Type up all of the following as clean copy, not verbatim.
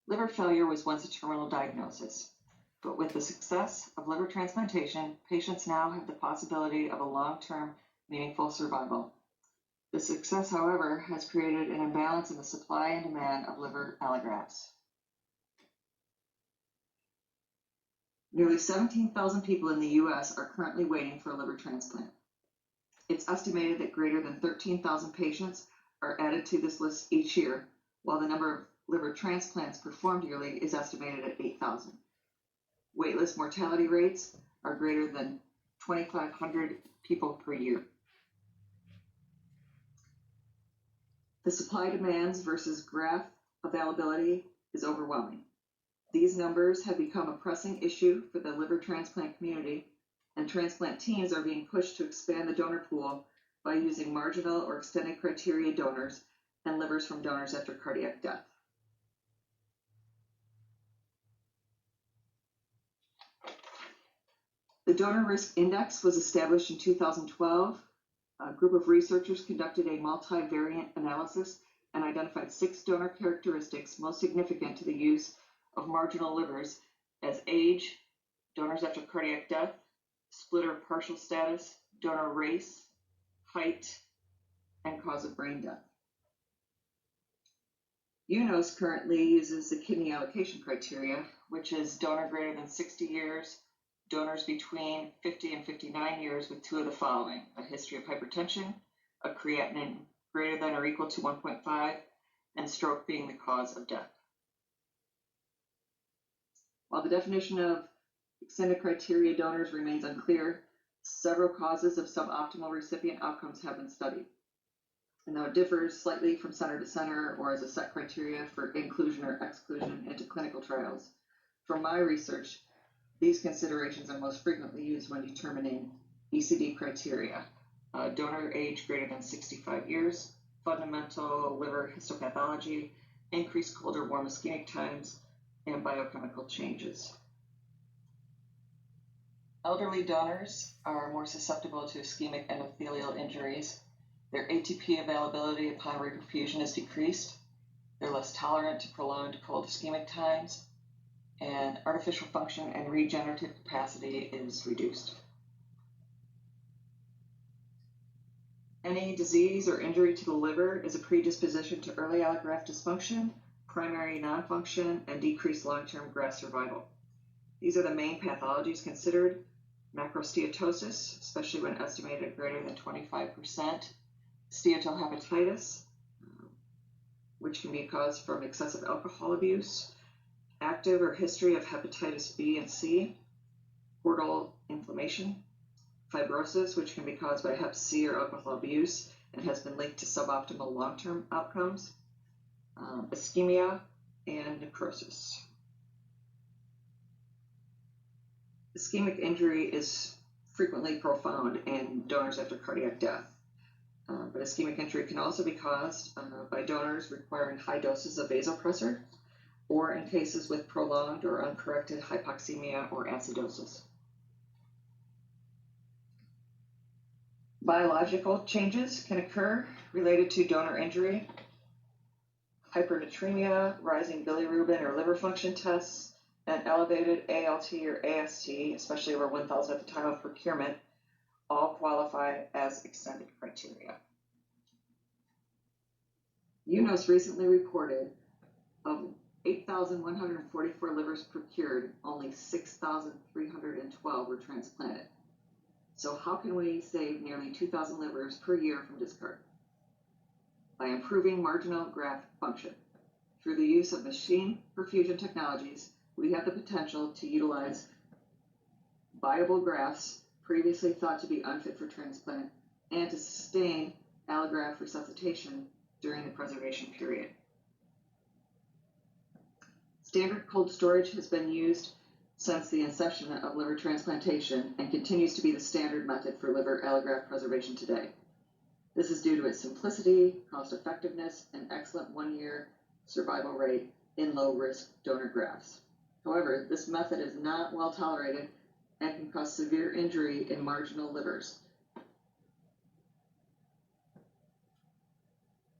Liver failure was once a terminal diagnosis, but with the success of liver transplantation, patients now have the possibility of a long-term, meaningful survival. The success, however, has created an imbalance in the supply and demand of liver allografts. Nearly 17,000 people in the U.S. are currently waiting for a liver transplant. It's estimated that greater than 13,000 patients are added to this list each year, while the number of liver transplants performed yearly is estimated at 8,000. Waitlist mortality rates are greater than 2,500 people per year. The supply demands versus graft availability is overwhelming. These numbers have become a pressing issue for the liver transplant community, and transplant teams are being pushed to expand the donor pool by using marginal or extended criteria donors and livers from donors after cardiac death. The Donor Risk Index was established in 2012. A group of researchers conducted a multivariate analysis and identified 6 donor characteristics most significant to the use of marginal livers as age, donors after cardiac death, split or partial status, donor race, height, and cause of brain death. UNOS currently uses the kidney allocation criteria, which is donor greater than 60 years, donors between 50 and 59 years with 2 of the following: a history of hypertension, a creatinine greater than or equal to 1.5, and stroke being the cause of death. While the definition of extended criteria donors remains unclear, several causes of suboptimal recipient outcomes have been studied. And though it differs slightly from center to center or as a set criteria for inclusion or exclusion into clinical trials, from my research, these considerations are most frequently used when determining ECD criteria: donor age greater than 65 years, fundamental liver histopathology, increased cold or warm ischemic times, and biochemical changes. Elderly donors are more susceptible to ischemic endothelial injuries. Their ATP availability upon reperfusion is decreased. They're less tolerant to prolonged cold ischemic times, and artificial function and regenerative capacity is reduced. Any disease or injury to the liver is a predisposition to early allograft dysfunction, primary non-function, and decreased long-term graft survival. These are the main pathologies considered: macrosteatosis, especially when estimated at greater than 25%, steatohepatitis, which can be caused from excessive alcohol abuse, active or history of hepatitis B and C, portal inflammation, fibrosis, which can be caused by hep C or alcohol abuse and has been linked to suboptimal long-term outcomes, ischemia, and necrosis. Ischemic injury is frequently profound in donors after cardiac death, but ischemic injury can also be caused by donors requiring high doses of vasopressor, or in cases with prolonged or uncorrected hypoxemia or acidosis. Biological changes can occur related to donor injury: hypernatremia, rising bilirubin or liver function tests, and elevated ALT or AST, especially over 1,000 at the time of procurement, all qualify as extended criteria. UNOS recently reported of 8,144 livers procured, only 6,312 were transplanted. So how can we save nearly 2,000 livers per year from discard? By improving marginal graft function. Through the use of machine perfusion technologies, we have the potential to utilize viable grafts previously thought to be unfit for transplant and to sustain allograft resuscitation during the preservation period. Standard cold storage has been used since the inception of liver transplantation and continues to be the standard method for liver allograft preservation today. This is due to its simplicity, cost effectiveness, and excellent 1-year survival rate in low-risk donor grafts. However, this method is not well tolerated and can cause severe injury in marginal livers.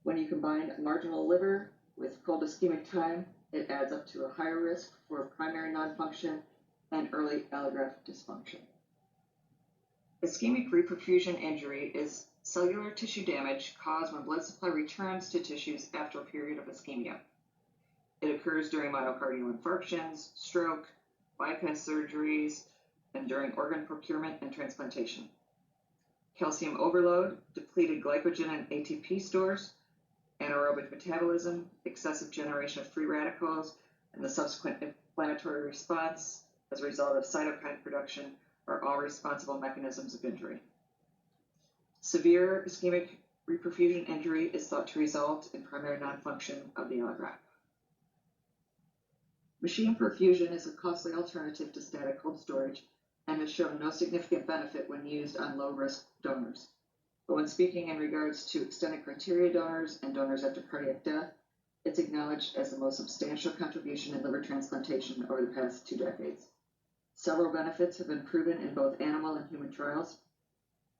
When you combine marginal liver with cold ischemic time, It adds up to a higher risk for primary non-function and early allograft dysfunction. Ischemic reperfusion injury is cellular tissue damage caused when blood supply returns to tissues after a period of ischemia. It occurs during myocardial infarctions, stroke, bypass surgeries, and during organ procurement and transplantation. Calcium overload, depleted glycogen and ATP stores, anaerobic metabolism, excessive generation of free radicals, and the subsequent inflammatory response as a result of cytokine production are all responsible mechanisms of injury. Severe ischemic reperfusion injury is thought to result in primary non-function of the allograft. Machine perfusion is a costly alternative to static cold storage and has shown no significant benefit when used on low-risk donors. But when speaking in regards to extended criteria donors and donors after cardiac death, it's acknowledged as the most substantial contribution in liver transplantation over the past 2 decades. Several benefits have been proven in both animal and human trials.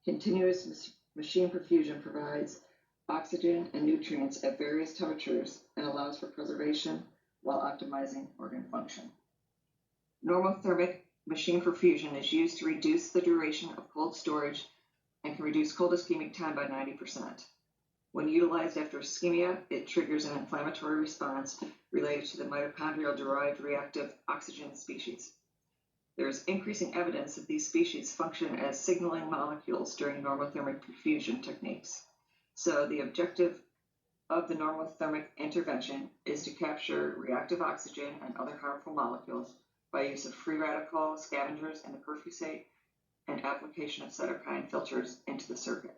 Continuous machine perfusion provides oxygen and nutrients at various temperatures and allows for preservation while optimizing organ function. Normothermic machine perfusion is used to reduce the duration of cold storage and can reduce cold ischemic time by 90%. When utilized after ischemia, it triggers an inflammatory response related to the mitochondrial-derived reactive oxygen species. There is increasing evidence that these species function as signaling molecules during normothermic perfusion techniques. So the objective of the normothermic intervention is to capture reactive oxygen and other harmful molecules by use of free radical scavengers in the perfusate and application of cytokine filters into the circuit.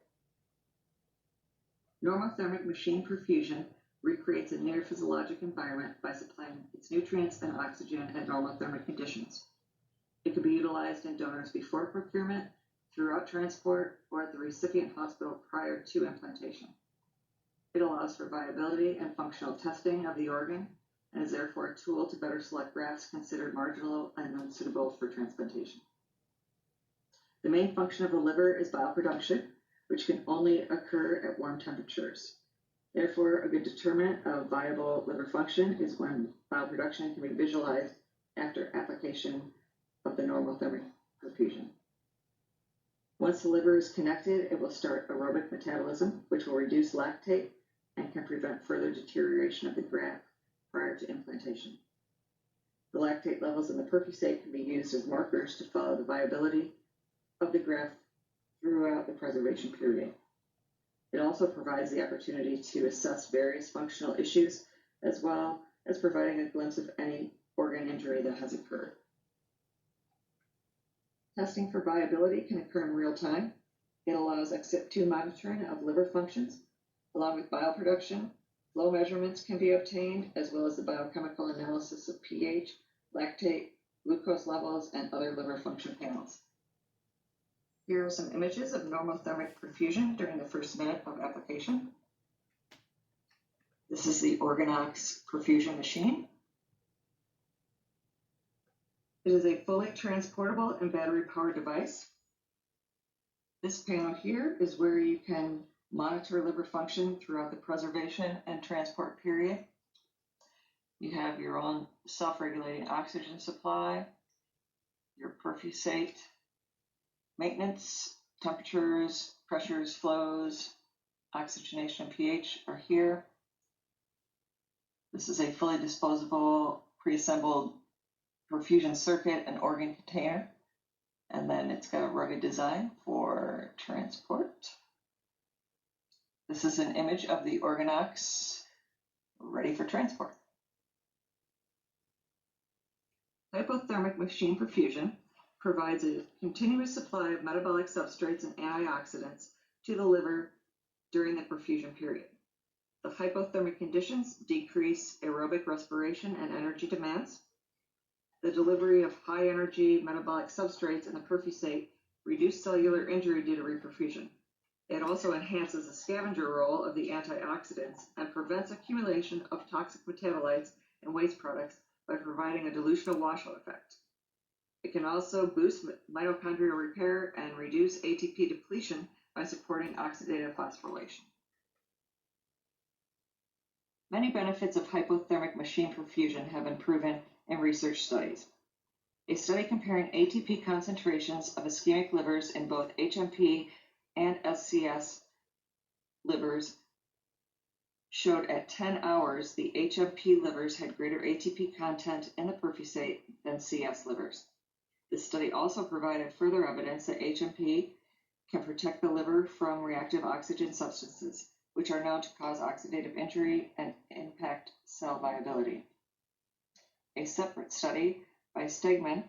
Normothermic machine perfusion recreates a near physiologic environment by supplying its nutrients and oxygen at normothermic conditions. It can be utilized in donors before procurement, throughout transport, or at the recipient hospital prior to implantation. It allows for viability and functional testing of the organ and is therefore a tool to better select grafts considered marginal and unsuitable for transplantation. The main function of the liver is bioproduction, which can only occur at warm temperatures. Therefore, a good determinant of viable liver function is when bioproduction can be visualized after application of the normothermic perfusion. Once the liver is connected, it will start aerobic metabolism, which will reduce lactate and can prevent further deterioration of the graft prior to implantation. The lactate levels in the perfusate can be used as markers to follow the viability of the graft throughout the preservation period. It also provides the opportunity to assess various functional issues, as well as providing a glimpse of any organ injury that has occurred. Testing for viability can occur in real time. It allows ex-situ monitoring of liver functions, along with bioproduction. Flow measurements can be obtained, as well as the biochemical analysis of pH, lactate, glucose levels, and other liver function panels. Here are some images of normothermic perfusion during the first minute of application. This is the OrganOx perfusion machine. It is a fully transportable and battery-powered device. This panel here is where you can monitor liver function throughout the preservation and transport period. You have your own self-regulating oxygen supply, your perfusate maintenance, temperatures, pressures, flows, oxygenation, and pH are here. This is a fully disposable, pre-assembled perfusion circuit and organ container, and then it's got a rugged design for transport. This is an image of the OrganOx ready for transport. Hypothermic machine perfusion provides a continuous supply of metabolic substrates and antioxidants to the liver during the perfusion period. The hypothermic conditions decrease aerobic respiration and energy demands. The delivery of high-energy metabolic substrates in the perfusate reduce cellular injury due to reperfusion. It also enhances the scavenger role of the antioxidants and prevents accumulation of toxic metabolites and waste products by providing a dilutional washout effect. It can also boost mitochondrial repair and reduce ATP depletion by supporting oxidative phosphorylation. Many benefits of hypothermic machine perfusion have been proven in research studies. A study comparing ATP concentrations of ischemic livers in both HMP and SCS livers showed at 10 hours the HMP livers had greater ATP content in the perfusate than CS livers. This study also provided further evidence that HMP can protect the liver from reactive oxygen substances, which are known to cause oxidative injury and impact cell viability. A separate study by Stegman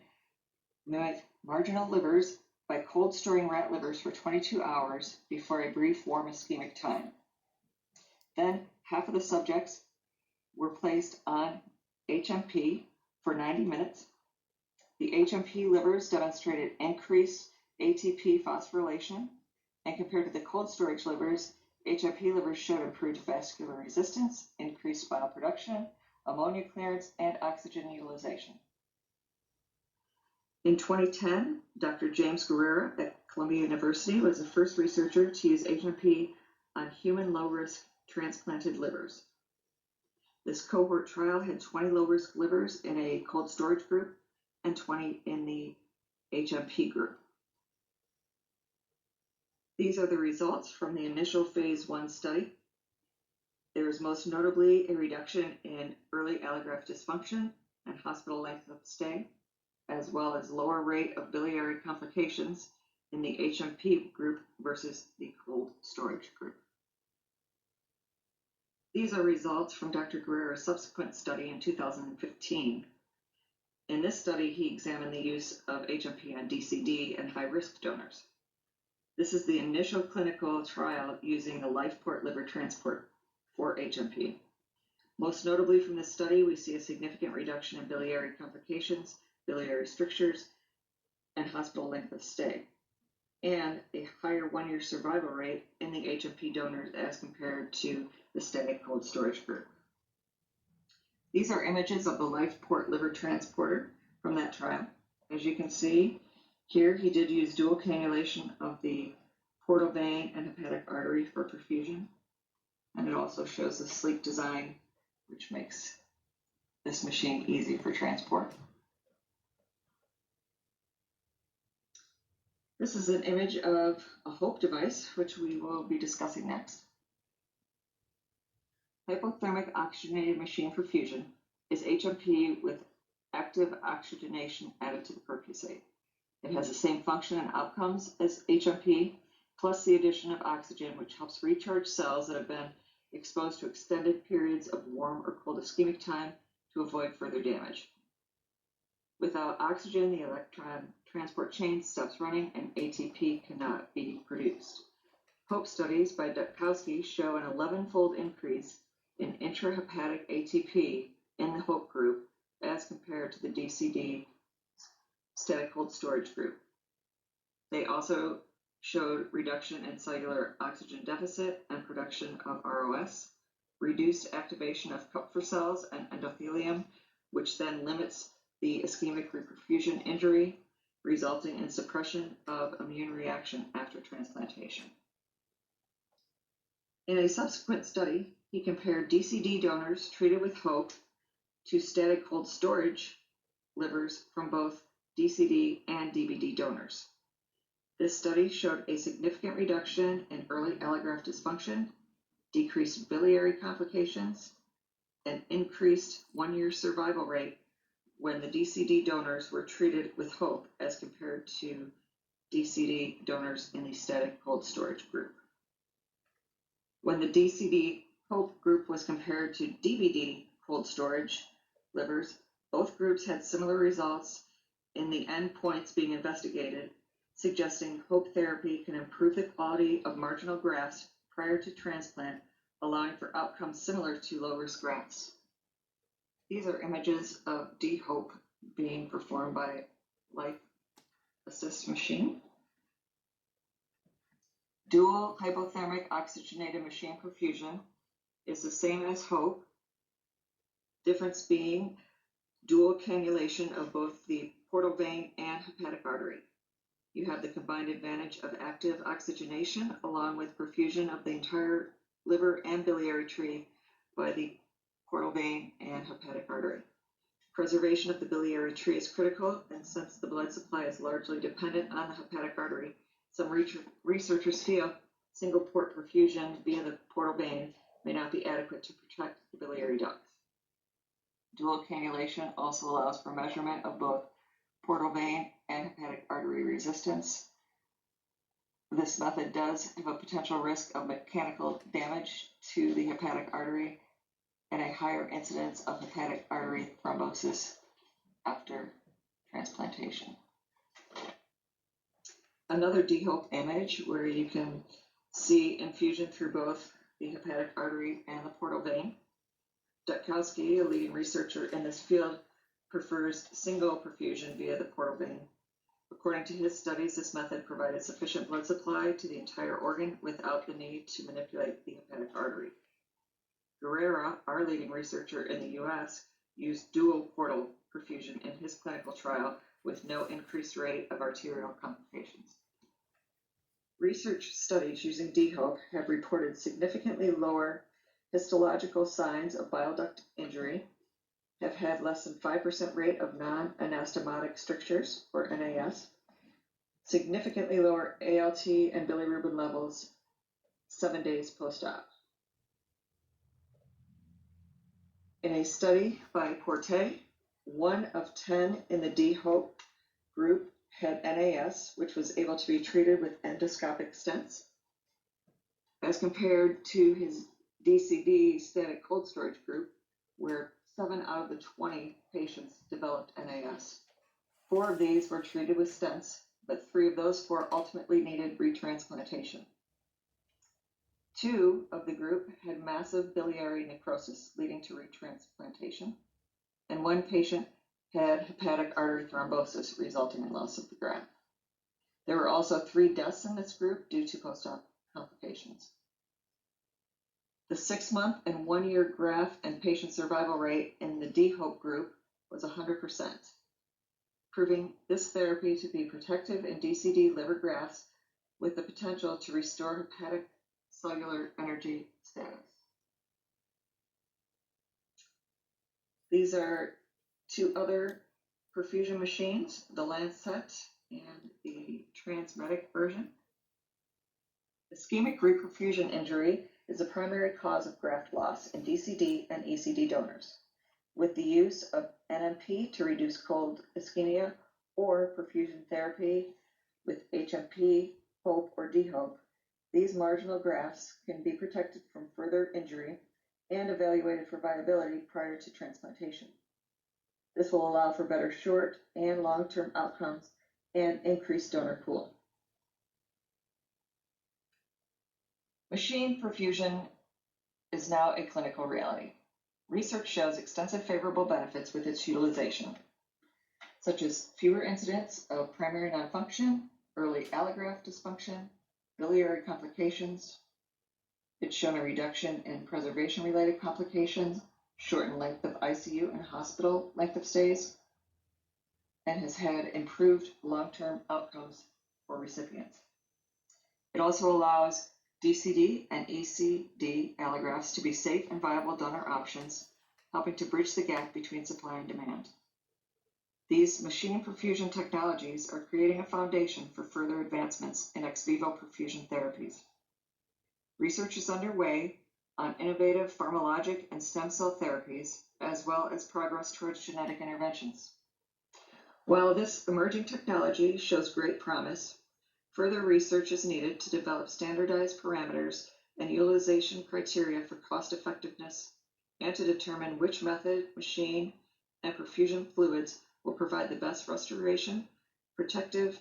mimicked marginal livers by cold storing rat livers for 22 hours before a brief warm ischemic time. Then half of the subjects were placed on HMP for 90 minutes. The HMP livers demonstrated increased ATP phosphorylation, and compared to the cold storage livers, HMP livers showed improved vascular resistance, increased bile production, ammonia clearance, and oxygen utilization. In 2010, Dr. James Guerrera at Columbia University was the first researcher to use HMP on human low-risk transplanted livers. This cohort trial had 20 low-risk livers in a cold storage group and 20 in the HMP group. These are the results from the initial phase 1 study. There is most notably a reduction in early allograft dysfunction and hospital length of stay, as well as lower rate of biliary complications in the HMP group versus the cold storage group. These are results from Dr. Guerrera's subsequent study in 2015. In this study, he examined the use of HMP on DCD and high-risk donors. This is the initial clinical trial using the LifePort liver transport for HMP. Most notably from this study, we see a significant reduction in biliary complications, biliary strictures, and hospital length of stay, and a higher 1-year survival rate in the HMP donors as compared to the static cold storage group. These are images of the LifePort liver transporter from that trial. As you can see, here he did use dual cannulation of the portal vein and hepatic artery for perfusion, and it also shows the sleek design, which makes this machine easy for transport. This is an image of a HOPE device, which we will be discussing next. Hypothermic oxygenated machine perfusion is HMP with active oxygenation added to the perfusate. It has the same function and outcomes as HMP, plus the addition of oxygen, which helps recharge cells that have been exposed to extended periods of warm or cold ischemic time to avoid further damage. Without oxygen, the electron transport chain stops running and ATP cannot be produced. HOPE studies by Dubkowski show an 11-fold increase in intrahepatic ATP in the HOPE group as compared to the DCD static cold storage group. They also showed reduction in cellular oxygen deficit and production of ROS, reduced activation of Kupffer cells and endothelium, which then limits the ischemic reperfusion injury, resulting in suppression of immune reaction after transplantation. In a subsequent study, he compared DCD donors treated with HOPE to static cold storage livers from both DCD and DBD donors. This study showed a significant reduction in early allograft dysfunction, decreased biliary complications, and increased 1-year survival rate when the DCD donors were treated with HOPE as compared to DCD donors in the static cold storage group. When the DCD HOPE group was compared to DBD cold storage livers, both groups had similar results in the endpoints being investigated, suggesting HOPE therapy can improve the quality of marginal grafts prior to transplant, allowing for outcomes similar to low-risk grafts. These are images of DHOPE being performed by Life Assist machine. Dual hypothermic oxygenated machine perfusion is the same as HOPE, difference being dual cannulation of both the portal vein and hepatic artery. You have the combined advantage of active oxygenation along with perfusion of the entire liver and biliary tree by the portal vein, and hepatic artery. Preservation of the biliary tree is critical, and since the blood supply is largely dependent on the hepatic artery, some researchers feel single port perfusion via the portal vein may not be adequate to protect the biliary ducts. Dual cannulation also allows for measurement of both portal vein and hepatic artery resistance. This method does have a potential risk of mechanical damage to the hepatic artery and a higher incidence of hepatic artery thrombosis after transplantation. Another DHOPE image where you can see infusion through both the hepatic artery and the portal vein. Dutkowski, a leading researcher in this field, prefers single perfusion via the portal vein. According to his studies, this method provided sufficient blood supply to the entire organ without the need to manipulate the hepatic artery. Guerrera, our leading researcher in the US, used dual portal perfusion in his clinical trial with no increased rate of arterial complications. Research studies using DHOPE have reported significantly lower histological signs of bile duct injury, have had less than 5% rate of non-anastomotic strictures, or NAS, significantly lower ALT and bilirubin levels 7 days post-op. In a study by Porte, 1 of 10 in the DHOPE group had NAS, which was able to be treated with endoscopic stents, as compared to his DCD static cold storage group, where 7 out of the 20 patients developed NAS. 4 of these were treated with stents, but 3 of those 4 ultimately needed retransplantation. 2 of the group had massive biliary necrosis leading to retransplantation, and 1 patient had hepatic artery thrombosis resulting in loss of the graft. There were also 3 deaths in this group due to post-op complications. The 6-month and 1-year graft and patient survival rate in the DHOPE group was 100%, proving this therapy to be protective in DCD liver grafts with the potential to restore hepatic cellular energy status. These are 2 other perfusion machines, the Lancet and the Transmedic version. Ischemic reperfusion injury is a primary cause of graft loss in DCD and ECD donors. With the use of NMP to reduce cold ischemia or perfusion therapy with HMP, HOPE, or DHOPE, these marginal grafts can be protected from further injury and evaluated for viability prior to transplantation. This will allow for better short and long-term outcomes and increased donor pool. Machine perfusion is now a clinical reality. Research shows extensive favorable benefits with its utilization, such as fewer incidents of primary nonfunction, early allograft dysfunction, biliary complications. It's shown a reduction in preservation-related complications, shortened length of ICU and hospital length of stays, and has had improved long-term outcomes for recipients. It also allows DCD and ECD allografts to be safe and viable donor options, helping to bridge the gap between supply and demand. These machine perfusion technologies are creating a foundation for further advancements in ex vivo perfusion therapies. Research is underway on innovative pharmacologic and stem cell therapies, as well as progress towards genetic interventions. While this emerging technology shows great promise, further research is needed to develop standardized parameters and utilization criteria for cost effectiveness and to determine which method, machine, and perfusion fluids will provide the best restoration, protective,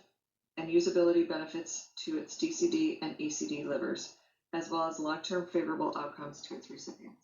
and usability benefits to its DCD and ECD livers, as well as long-term favorable outcomes to its recipients.